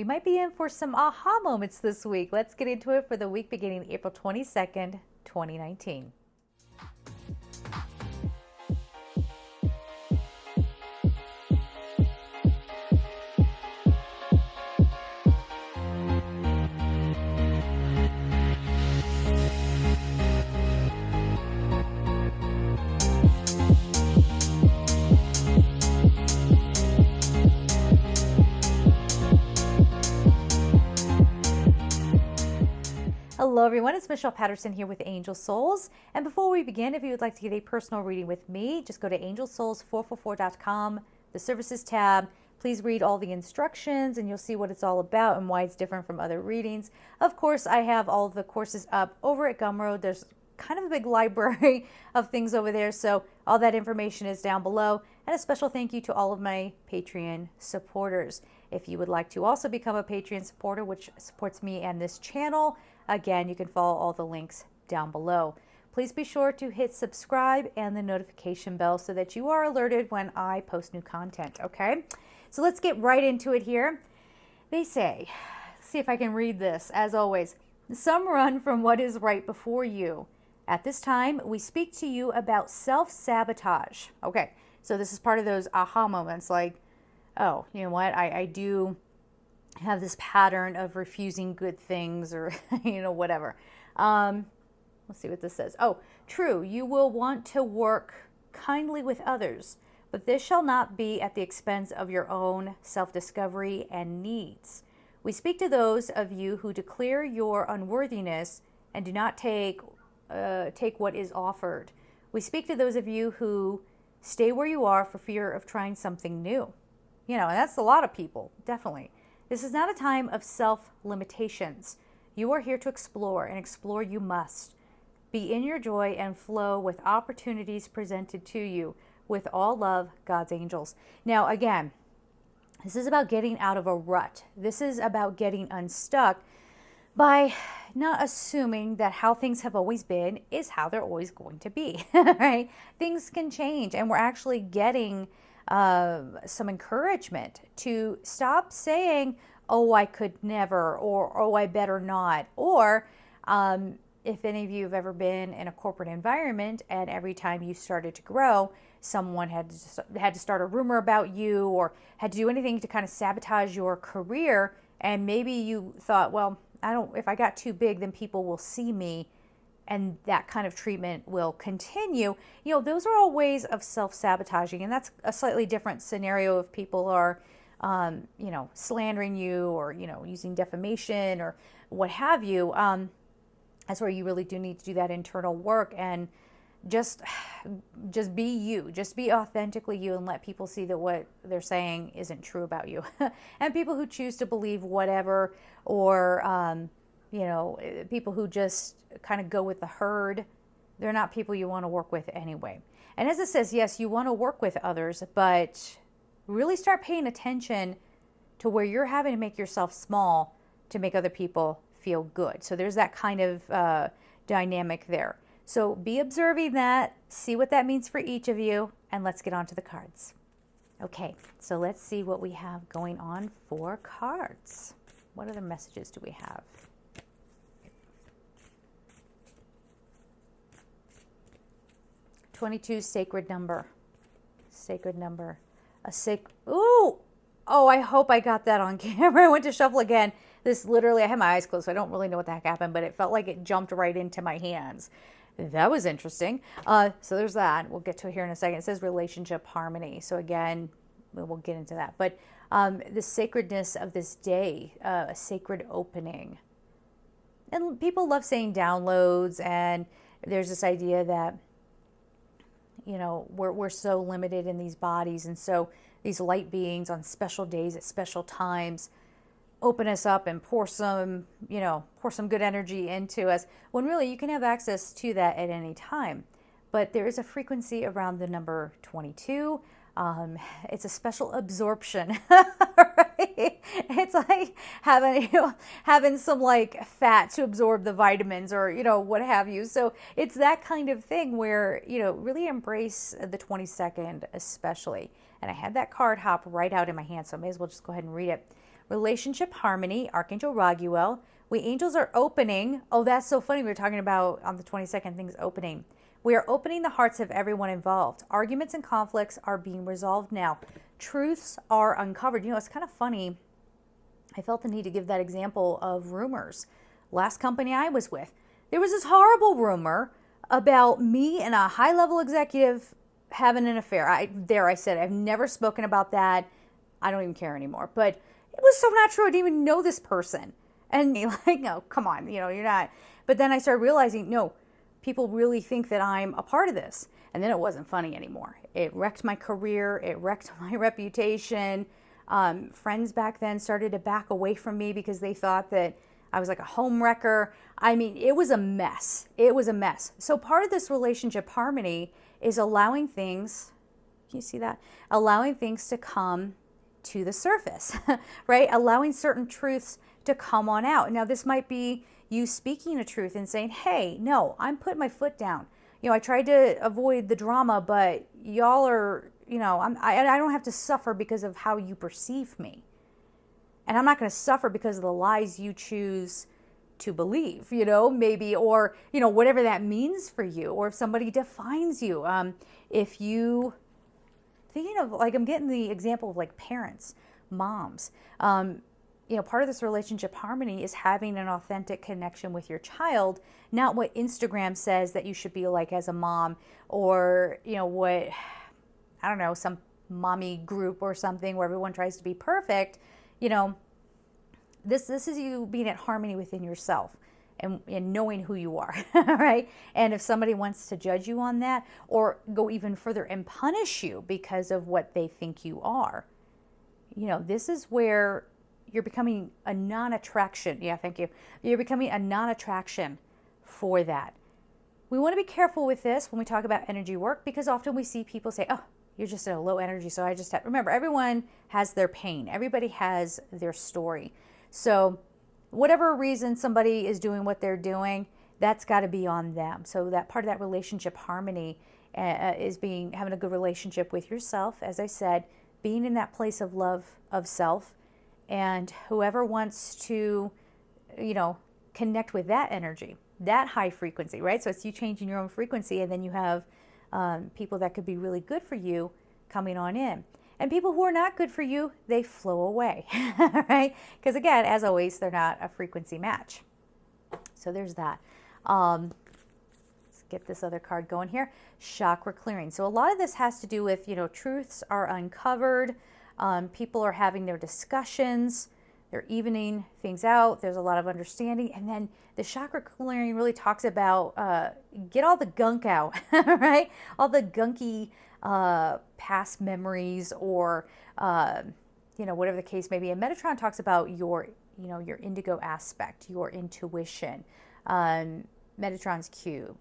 might be in for some aha moments this week. Let's get into it for the week beginning April 22nd, 2019. Hello everyone, it's Michelle Patterson here with Angel Souls. And before we begin, if you would like to get a personal reading with me, just go to angelsouls444.com, the services tab. Please read all the instructions and you'll see what it's all about and why it's different from other readings. Of course, I have all of the courses up over at Gumroad. There's kind of a big library of things over there, so all that information is down below. And a special thank you to all of my Patreon supporters. If you would like to also become a Patreon supporter, which supports me and this channel, again, you can follow all the links down below. Please be sure to hit subscribe and the notification bell so that you are alerted when I post new content, okay? So let's get right into it here. They say, let's see if I can read this, as always, some run from what is right before you. At this time, we speak to you about self-sabotage. Okay, so this is part of those aha moments, like, oh, you know what, I do have this pattern of refusing good things, or whatever. Let's see what this says. Oh, true, you will want to work kindly with others, but this shall not be at the expense of your own self-discovery and needs. We speak to those of you who declare your unworthiness and do not take what is offered. We speak to those of you who stay where you are for fear of trying something new. And that's a lot of people, definitely. This is not a time of self-limitations. You are here to explore, and explore you must. Be in your joy and flow with opportunities presented to you. With all love, God's angels. Now, again, this is about getting out of a rut. This is about getting unstuck by not assuming that how things have always been is how they're always going to be, right? Things can change, and we're actually getting some encouragement to stop saying, oh, I could never, or oh, I better not. Or if any of you have ever been in a corporate environment and every time you started to grow, someone had to start a rumor about you or had to do anything to kind of sabotage your career, and maybe you thought, well, if I got too big, then people will see me and that kind of treatment will continue. Those are all ways of self-sabotaging, and that's a slightly different scenario if people are, slandering you or, using defamation or what have you. That's where you really do need to do that internal work and just be you. Just be authentically you and let people see that what they're saying isn't true about you. And people who choose to believe whatever, or people who just kind of go with the herd, they're not people you want to work with anyway. And as it says, yes, you want to work with others, but really start paying attention to where you're having to make yourself small to make other people feel good. So there's that kind of dynamic there. So be observing that, see what that means for each of you, and let's get on to the cards. Okay, so let's see what we have going on for cards. What other messages do we have? 22, sacred number. Sacred number. Ooh! Oh, I hope I got that on camera. I went to shuffle again. This literally, I had my eyes closed, so I don't really know what the heck happened, but it felt like it jumped right into my hands. That was interesting. So there's that. We'll get to it here in a second. It says relationship harmony. So again, we'll get into that. But the sacredness of this day, a sacred opening. And people love saying downloads, and there's this idea that we're so limited in these bodies, and so these light beings on special days at special times open us up and pour some good energy into us, when really you can have access to that at any time. But there is a frequency around the number 22. It's a special absorption, right? It's like having some like fat to absorb the vitamins, or what have you. So it's that kind of thing where really embrace the 22nd especially. And I had that card hop right out in my hand, so I may as well just go ahead and read it. Relationship harmony, Archangel Raguel. We angels are opening. Oh, that's so funny. We were talking about on the 22nd things opening. We are opening the hearts of everyone involved. Arguments and conflicts are being resolved now. Truths are uncovered. It's kind of funny. I felt the need to give that example of rumors. Last company I was with, there was this horrible rumor about me and a high-level executive having an affair. I said, I've never spoken about that. I don't even care anymore. But it was so not true. I didn't even know this person. And like, no, come on, you're not. But then I started realizing, no, people really think that I'm a part of this. And then it wasn't funny anymore. It wrecked my career. It wrecked my reputation. Friends back then started to back away from me because they thought that I was like a home wrecker. I mean, it was a mess. It was a mess. So part of this relationship harmony is allowing things, can you see that? Allowing things to come to the surface, right? Allowing certain truths to come on out. Now, this might be you speaking a truth and saying, hey, no, I'm putting my foot down. I tried to avoid the drama, but y'all are, I don't have to suffer because of how you perceive me. And I'm not going to suffer because of the lies you choose to believe, maybe, or, whatever that means for you, or if somebody defines you. If you, thinking of, like, I'm getting the example of like parents, moms, part of this relationship harmony is having an authentic connection with your child, not what Instagram says that you should be like as a mom, or, what, I don't know, some mommy group or something where everyone tries to be perfect. This is you being at harmony within yourself and knowing who you are, right? And if somebody wants to judge you on that or go even further and punish you because of what they think you are, this is where you're becoming a non-attraction. Yeah, thank you. You're becoming a non-attraction for that. We want to be careful with this when we talk about energy work, because often we see people say, oh, you're just in a low energy, so I just have, remember, everyone has their pain. Everybody has their story. So whatever reason somebody is doing what they're doing, that's got to be on them. So that part of that relationship harmony is having a good relationship with yourself, as I said, being in that place of love of self, and whoever wants to, connect with that energy, that high frequency, right? So it's you changing your own frequency, and then you have people that could be really good for you coming on in. And people who are not good for you, they flow away, right? Because again, as always, they're not a frequency match. So there's that. Let's get this other card going here. Chakra clearing. So a lot of this has to do with, truths are uncovered. People are having their discussions. They're evening things out. There's a lot of understanding. And then the chakra clearing really talks about get all the gunk out, right? All the gunky past memories, or whatever the case may be. And Metatron talks about your indigo aspect, your intuition, Metatron's cube.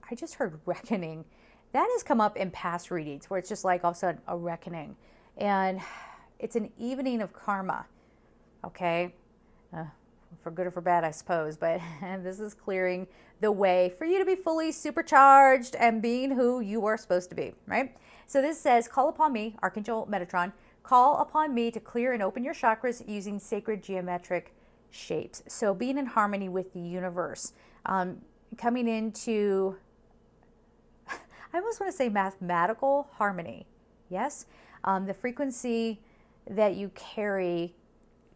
I just heard reckoning. That has come up in past readings where it's just like all of a sudden a reckoning, and it's an evening of karma. Okay, for good or for bad, I suppose, but this is clearing the way for you to be fully supercharged and being who you are supposed to be, right? So this says, call upon me, Archangel Metatron, call upon me to clear and open your chakras using sacred geometric shapes. So being in harmony with the universe, coming into, I almost want to say mathematical harmony, yes? The frequency that you carry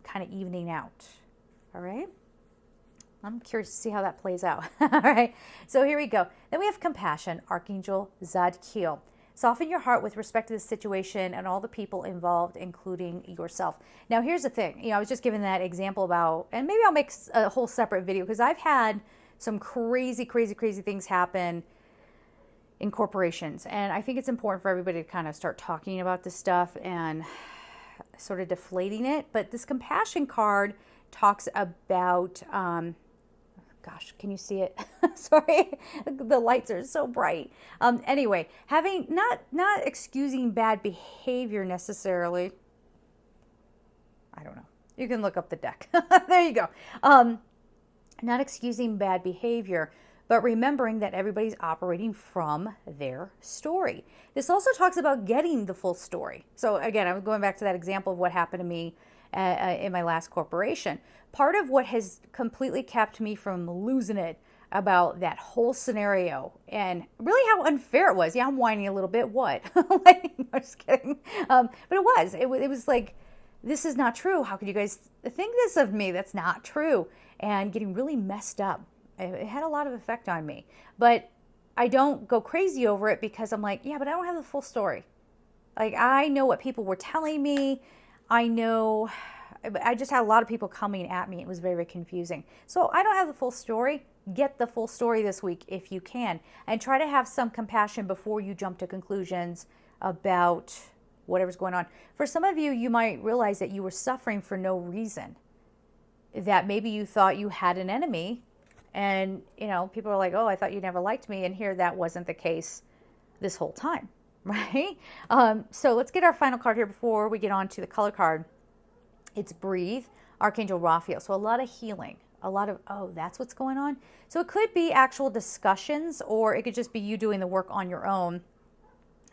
kind of evening out, all right? I'm curious to see how that plays out. All right, so here we go. Then we have compassion, Archangel Zadkiel. Soften your heart with respect to the situation and all the people involved, including yourself. Now, here's the thing. I was just giving that example about, and maybe I'll make a whole separate video, because I've had some crazy things happen in corporations. And I think it's important for everybody to kind of start talking about this stuff and sort of deflating it. But this compassion card talks about, gosh, can you see it? Sorry, the lights are so bright. Anyway, having not excusing bad behavior necessarily. I don't know. You can look up the deck. There you go. Not excusing bad behavior, but remembering that everybody's operating from their story. This also talks about getting the full story. So again, I'm going back to that example of what happened to me in my last corporation. Part of what has completely kept me from losing it about that whole scenario and really how unfair it was. Yeah, I'm whining a little bit. What? Like, I'm just kidding. But it was like, this is not true. How could you guys think this of me? That's not true. And getting really messed up. It had a lot of effect on me. But I don't go crazy over it because I'm like, yeah, but I don't have the full story. Like, I know what people were telling me. I just had a lot of people coming at me. It was very, very confusing. So I don't have the full story. Get the full story this week if you can. And try to have some compassion before you jump to conclusions about whatever's going on. For some of you, you might realize that you were suffering for no reason. That maybe you thought you had an enemy. And, people are like, oh, I thought you never liked me. And here that wasn't the case this whole time, right? So let's get our final card here before we get on to the color card. It's Breathe, Archangel Raphael. So a lot of healing, a lot of, oh, that's what's going on. So it could be actual discussions, or it could just be you doing the work on your own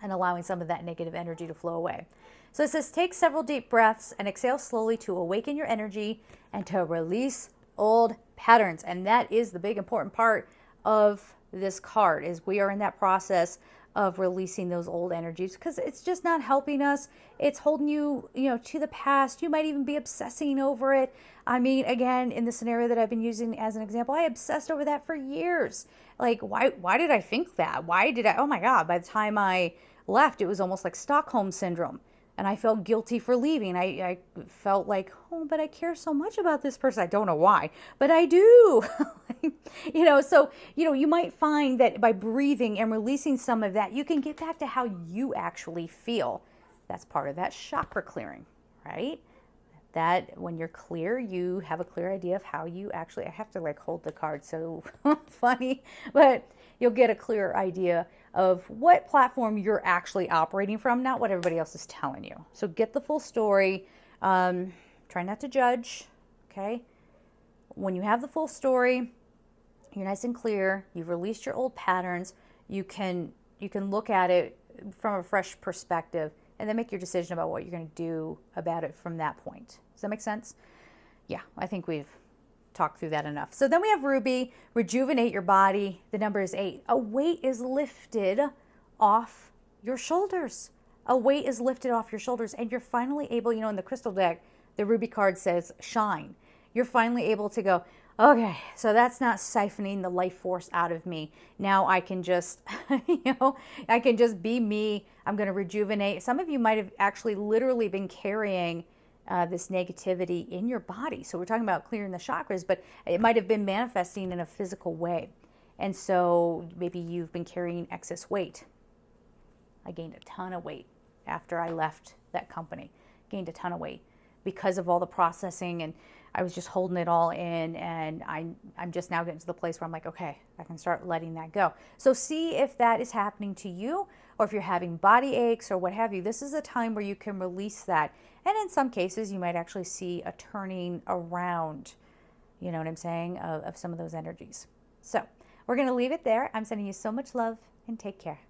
and allowing some of that negative energy to flow away. So it says, take several deep breaths and exhale slowly to awaken your energy and to release old patterns. And that is the big important part of this card, is we are in that process of releasing those old energies because it's just not helping us. It's holding you, to the past. You might even be obsessing over it. I mean, again, in the scenario that I've been using as an example, I obsessed over that for years. Like, why did I think that? Oh my God, by the time I left, it was almost like Stockholm syndrome. And I felt guilty for leaving. I felt like, oh, but I care so much about this person. I don't know why, but I do. So, you might find that by breathing and releasing some of that, you can get back to how you actually feel. That's part of that chakra clearing, right? That when you're clear, you have a clear idea of how you actually, I have to hold the card, so funny, but you'll get a clearer idea of what platform you're actually operating from, not what everybody else is telling you. So get the full story. Try not to judge, okay? When you have the full story, you're nice and clear, you've released your old patterns, you can look at it from a fresh perspective and then make your decision about what you're going to do about it from that point. Does that make sense? Yeah, I think we've talked through that enough. So then we have Ruby, rejuvenate your body. The number is 8. A weight is lifted off your shoulders. A weight is lifted off your shoulders, and you're finally able, in the crystal deck, the Ruby card says shine. You're finally able to go, okay, so that's not siphoning the life force out of me. Now I can just, I can just be me. I'm going to rejuvenate. Some of you might have actually literally been carrying this negativity in your body. So we're talking about clearing the chakras, but it might have been manifesting in a physical way. And so maybe you've been carrying excess weight. I gained a ton of weight after I left that company. Gained a ton of weight because of all the processing, and I was just holding it all in, and I'm just now getting to the place where I'm like, okay, I can start letting that go. So see if that is happening to you, or if you're having body aches or what have you. This is a time where you can release that. And in some cases, you might actually see a turning around, you know what I'm saying, of some of those energies. So we're going to leave it there. I'm sending you so much love, and take care.